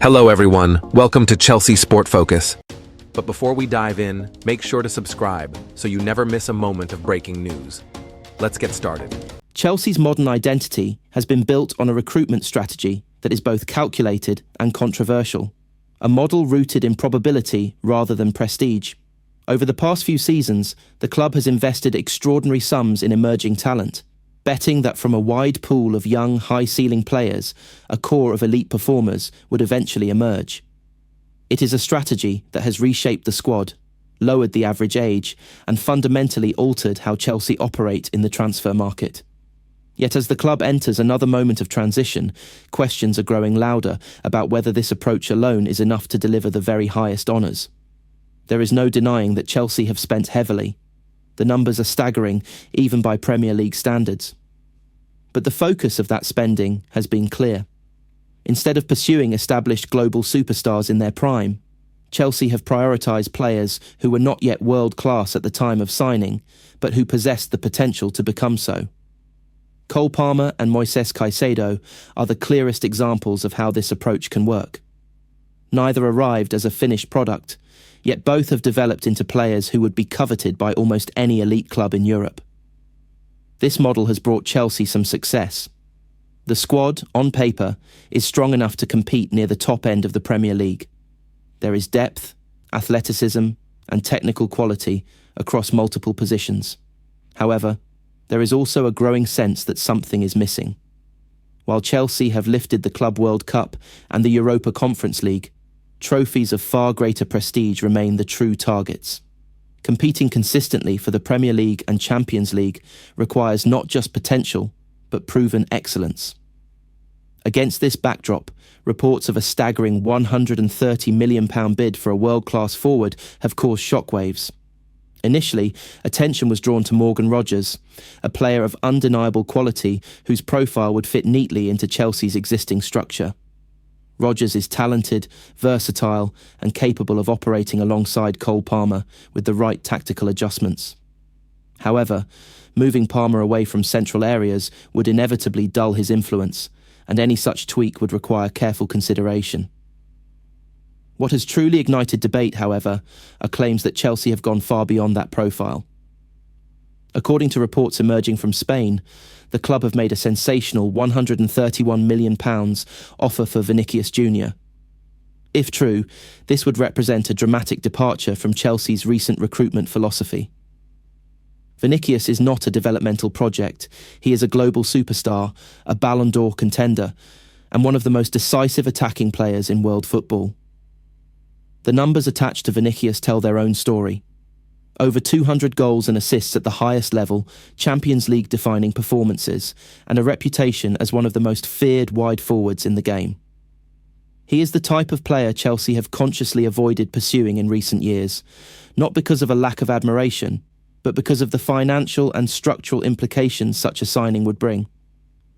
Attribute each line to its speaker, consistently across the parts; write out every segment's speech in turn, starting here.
Speaker 1: Hello everyone, welcome to Chelsea Sport Focus. But before we dive in, make sure to subscribe so you never miss a moment of breaking news. Let's get started.
Speaker 2: Chelsea's modern identity has been built on a recruitment strategy that is both calculated and controversial, a model rooted in probability rather than prestige. Over the past few seasons, the club has invested extraordinary sums in emerging talent, betting that from a wide pool of young, high-ceiling players, a core of elite performers would eventually emerge. It is a strategy that has reshaped the squad, lowered the average age, and fundamentally altered how Chelsea operate in the transfer market. Yet as the club enters another moment of transition, questions are growing louder about whether this approach alone is enough to deliver the very highest honours. There is no denying that Chelsea have spent heavily. The numbers are staggering, even by Premier League standards. But the focus of that spending has been clear. Instead of pursuing established global superstars in their prime, Chelsea have prioritised players who were not yet world-class at the time of signing, but who possessed the potential to become so. Cole Palmer and Moises Caicedo are the clearest examples of how this approach can work. Neither arrived as a finished product, yet both have developed into players who would be coveted by almost any elite club in Europe. This model has brought Chelsea some success. The squad, on paper, is strong enough to compete near the top end of the Premier League. There is depth, athleticism, and technical quality across multiple positions. However, there is also a growing sense that something is missing. While Chelsea have lifted the Club World Cup and the Europa Conference League, trophies of far greater prestige remain the true targets. Competing consistently for the Premier League and Champions League requires not just potential, but proven excellence. Against this backdrop, reports of a staggering £130 million bid for a world-class forward have caused shockwaves. Initially, attention was drawn to Morgan Rogers, a player of undeniable quality whose profile would fit neatly into Chelsea's existing structure. Rogers is talented, versatile, and capable of operating alongside Cole Palmer with the right tactical adjustments. However, moving Palmer away from central areas would inevitably dull his influence, and any such tweak would require careful consideration. What has truly ignited debate, however, are claims that Chelsea have gone far beyond that profile. According to reports emerging from Spain, the club have made a sensational £131 million offer for Vinicius Jr. If true, this would represent a dramatic departure from Chelsea's recent recruitment philosophy. Vinicius is not a developmental project. He is a global superstar, a Ballon d'Or contender, and one of the most decisive attacking players in world football. The numbers attached to Vinicius tell their own story. Over 200 goals and assists at the highest level, Champions League defining performances, and a reputation as one of the most feared wide forwards in the game. He is the type of player Chelsea have consciously avoided pursuing in recent years, not because of a lack of admiration, but because of the financial and structural implications such a signing would bring.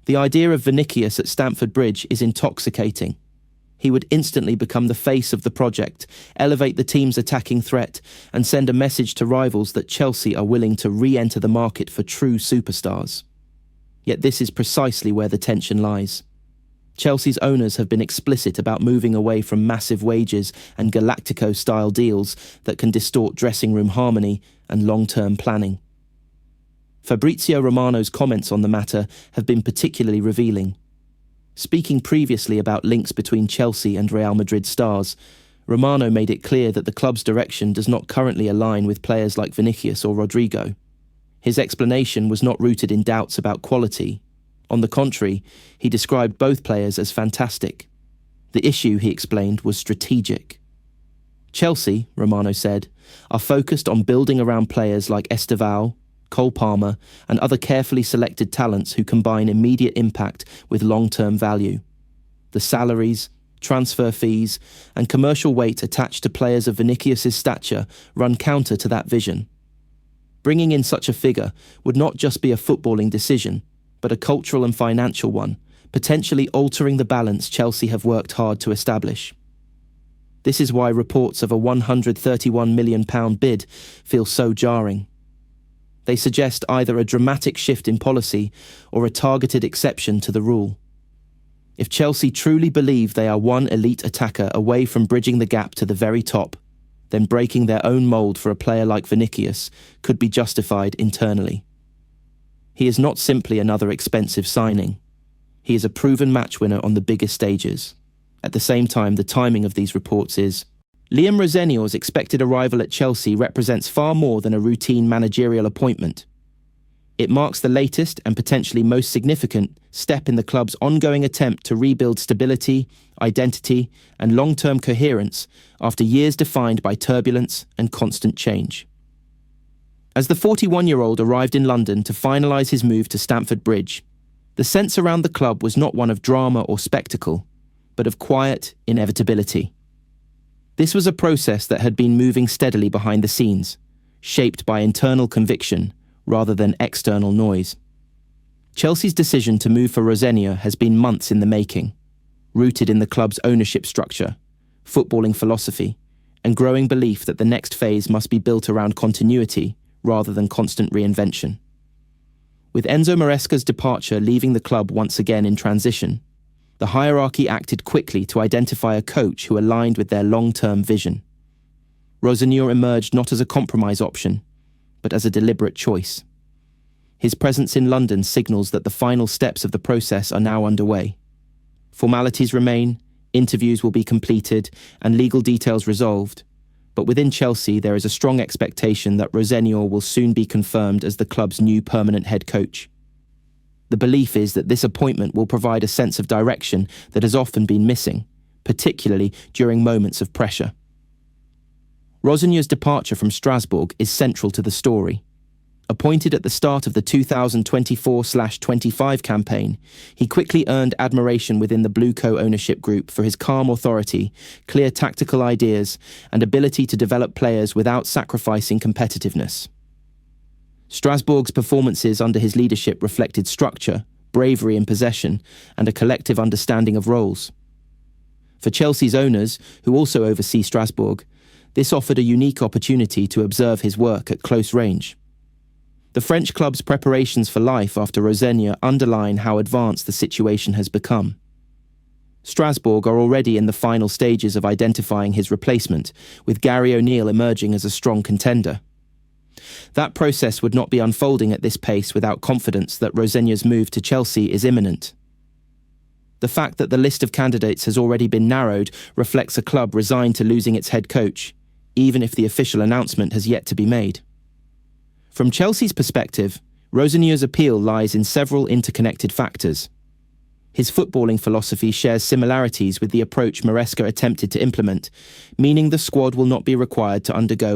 Speaker 2: The idea of Vinicius at Stamford Bridge is intoxicating. He would instantly become the face of the project, elevate the team's attacking threat, and send a message to rivals that Chelsea are willing to re-enter the market for true superstars. Yet this is precisely where the tension lies. Chelsea's owners have been explicit about moving away from massive wages and Galactico-style deals that can distort dressing room harmony and long-term planning. Fabrizio Romano's comments on the matter have been particularly revealing. Speaking previously about links between Chelsea and Real Madrid stars, Romano made it clear that the club's direction does not currently align with players like Vinicius or Rodrigo. His explanation was not rooted in doubts about quality. On the contrary, he described both players as fantastic. The issue, he explained, was strategic. Chelsea, Romano said, are focused on building around players like Estevao, Cole Palmer, and other carefully selected talents who combine immediate impact with long-term value. The salaries, transfer fees, and commercial weight attached to players of Vinicius' stature run counter to that vision. Bringing in such a figure would not just be a footballing decision, but a cultural and financial one, potentially altering the balance Chelsea have worked hard to establish. This is why reports of a £131 million bid feel so jarring. They suggest either a dramatic shift in policy or a targeted exception to the rule. If Chelsea truly believe they are one elite attacker away from bridging the gap to the very top, then breaking their own mould for a player like Vinicius could be justified internally. He is not simply another expensive signing. He is a proven match winner on the biggest stages. At the same time, the timing of these reports is... Liam Rosenior's expected arrival at Chelsea represents far more than a routine managerial appointment. It marks the latest and potentially most significant step in the club's ongoing attempt to rebuild stability, identity, and long-term coherence after years defined by turbulence and constant change. As the 41-year-old arrived in London to finalise his move to Stamford Bridge, the sense around the club was not one of drama or spectacle, but of quiet inevitability. This was a process that had been moving steadily behind the scenes, shaped by internal conviction rather than external noise. Chelsea's decision to move for Rosenior has been months in the making, rooted in the club's ownership structure, footballing philosophy, and growing belief that the next phase must be built around continuity rather than constant reinvention. With Enzo Maresca's departure leaving the club once again in transition, the hierarchy acted quickly to identify a coach who aligned with their long-term vision. Rosenior emerged not as a compromise option, but as a deliberate choice. His presence in London signals that the final steps of the process are now underway. Formalities remain, interviews will be completed, and legal details resolved. But within Chelsea, there is a strong expectation that Rosenior will soon be confirmed as the club's new permanent head coach. The belief is that this appointment will provide a sense of direction that has often been missing, particularly during moments of pressure. Rosenior's departure from Strasbourg is central to the story. Appointed at the start of the 2024-25 campaign, he quickly earned admiration within the Blueco ownership group for his calm authority, clear tactical ideas, and ability to develop players without sacrificing competitiveness. Strasbourg's performances under his leadership reflected structure, bravery in possession, and a collective understanding of roles. For Chelsea's owners, who also oversee Strasbourg, this offered a unique opportunity to observe his work at close range. The French club's preparations for life after Rosenior underline how advanced the situation has become. Strasbourg are already in the final stages of identifying his replacement, with Gary O'Neill emerging as a strong contender. That process would not be unfolding at this pace without confidence that Rosenior's move to Chelsea is imminent. The fact that the list of candidates has already been narrowed reflects a club resigned to losing its head coach, even if the official announcement has yet to be made. From Chelsea's perspective, Rosenior's appeal lies in several interconnected factors. His footballing philosophy shares similarities with the approach Marresca attempted to implement, meaning the squad will not be required to undergo